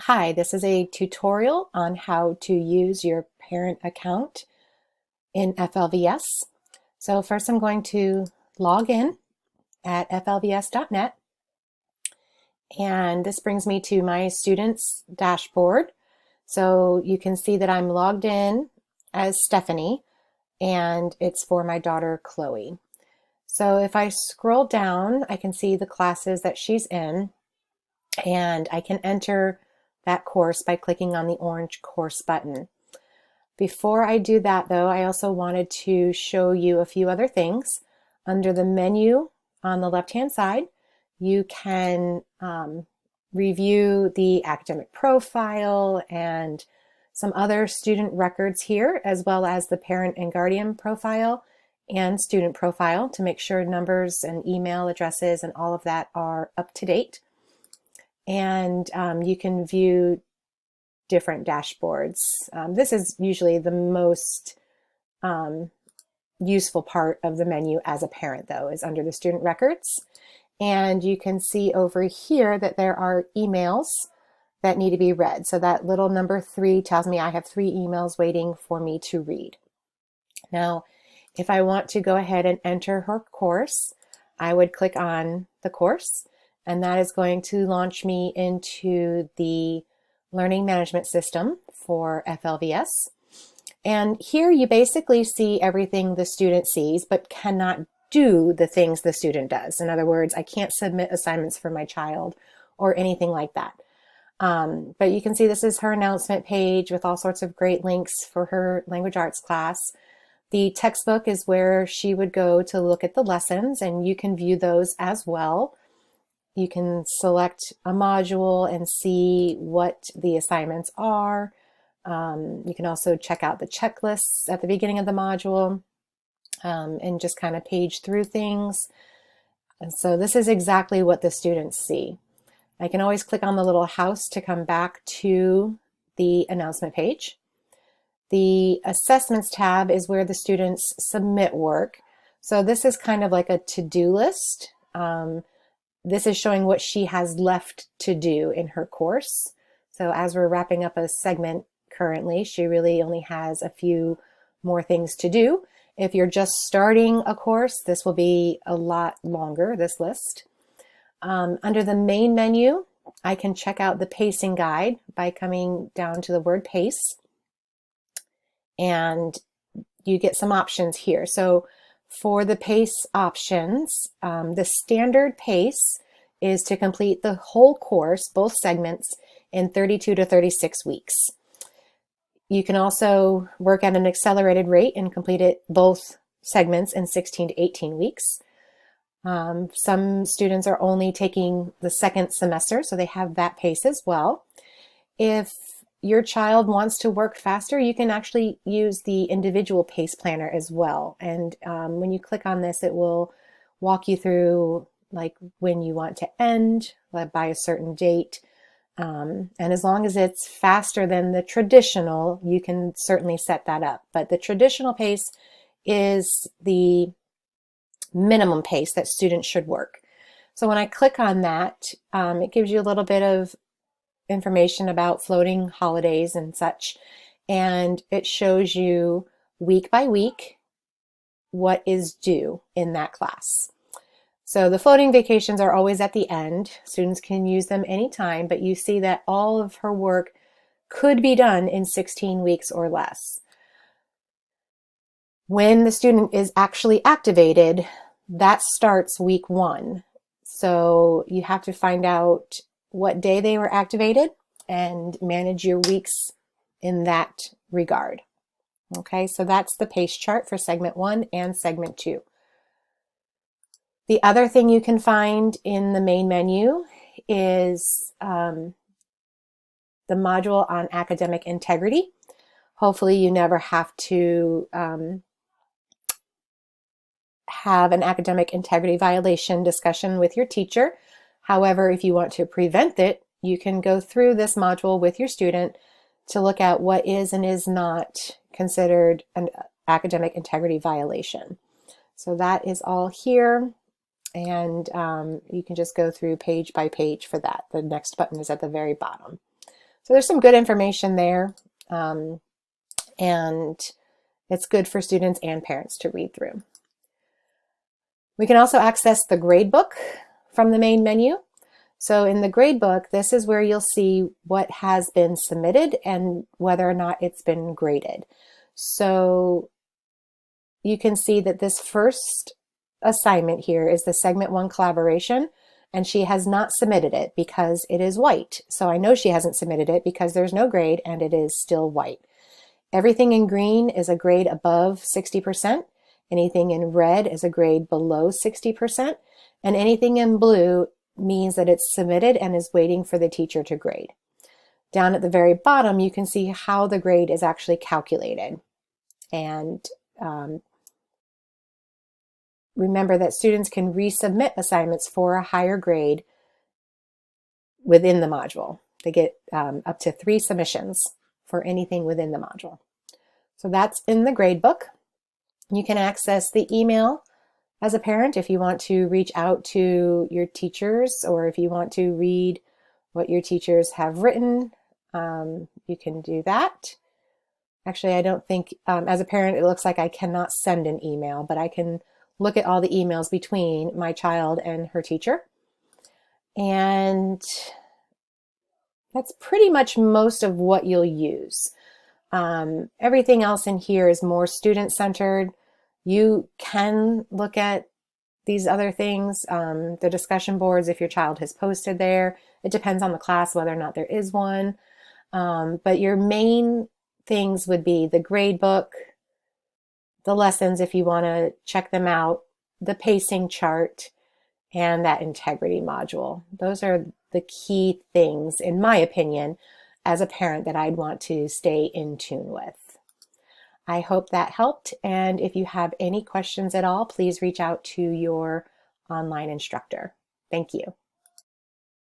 Hi, this is a tutorial on how to use your parent account in FLVS. So first I'm going to log in at flvs.net, and this brings me to my students dashboard. So you can see that I'm logged in as Stephanie, and it's for my daughter Chloe. So if I scroll down, I can see the classes that she's in, and I can enter that course by clicking on the orange course button. Before I do that though, I also wanted to show you a few other things. Under the menu on the left-hand side, you can review the academic profile and some other student records here, as well as the parent and guardian profile and student profile to make sure numbers and email addresses and all of that are up to date. And you can view different dashboards. This is usually the most useful part of the menu as a parent, though, is under the student records. And you can see over here that there are emails that need to be read. So that little number 3 tells me I have 3 emails waiting for me to read. Now, if I want to go ahead and enter her course, I would click on the course, and that is going to launch me into the learning management system for FLVS. And here you basically see everything the student sees, but cannot do the things the student does. In other words, I can't submit assignments for my child or anything like that. But you can see this is her announcement page with all sorts of great links for her language arts class. The textbook is where she would go to look at the lessons, and you can view those as well. You can select a module and see what the assignments are. You can also check out the checklists at the beginning of the module and just kind of page through things. And so this is exactly what the students see. I can always click on the little house to come back to the announcement page. The assessments tab is where the students submit work. So this is kind of like a to-do list. This is showing what she has left to do in her course. So as we're wrapping up a segment currently, she really only has a few more things to do. If you're just starting a course, this will be a lot longer, this list. Under the main menu, I can check out the pacing guide by coming down to the word pace. And you get some options here. So for the pace options, the standard pace is to complete the whole course, both segments, in 32 to 36 weeks. You can also work at an accelerated rate and complete it both segments in 16 to 18 weeks. Some students are only taking the second semester, so they have that pace as well. If your child wants to work faster, you can actually use the individual pace planner as well. And when you click on this, it will walk you through like when you want to end, like by a certain date. And as long as it's faster than the traditional, you can certainly set that up. But the traditional pace is the minimum pace that students should work. So when I click on that, it gives you a little bit of information about floating holidays and such, and it shows you week by week what is due in that class. So the floating vacations are always at the end. Students can use them anytime, but you see that all of her work could be done in 16 weeks or less. When the student is actually activated, that starts week 1. So you have to find out what day they were activated and manage your weeks in that regard. Okay, so that's the pace chart for segment 1 and segment 2. The other thing you can find in the main menu is the module on academic integrity. Hopefully you never have to have an academic integrity violation discussion with your teacher. However, if you want to prevent it, you can go through this module with your student to look at what is and is not considered an academic integrity violation. So that is all here, and you can just go through page by page for that. The next button is at the very bottom. So there's some good information there, and it's good for students and parents to read through. We can also access the gradebook from the main menu. So in the gradebook, this is where you'll see what has been submitted and whether or not it's been graded. So you can see that this first assignment here is the segment 1 collaboration, and she has not submitted it because it is white. So I know she hasn't submitted it because there's no grade and it is still white. Everything in green is a grade above 60%. Anything in red is a grade below 60%. And anything in blue means that it's submitted and is waiting for the teacher to grade. Down at the very bottom, you can see how the grade is actually calculated. And remember that students can resubmit assignments for a higher grade within the module. They get up to 3 submissions for anything within the module. So that's in the gradebook. You can access the email as a parent if you want to reach out to your teachers, or if you want to read what your teachers have written, you can do that. Actually, I don't think, as a parent, it looks like I cannot send an email, but I can look at all the emails between my child and her teacher. And that's pretty much most of what you'll use. Everything else in here is more student-centered. You can look at these other things, the discussion boards, if your child has posted there. It depends on the class whether or not there is one. But your main things would be the grade book, the lessons if you want to check them out, the pacing chart, and that integrity module. Those are the key things, in my opinion, as a parent that I'd want to stay in tune with. I hope that helped, and if you have any questions at all, please reach out to your online instructor. Thank you.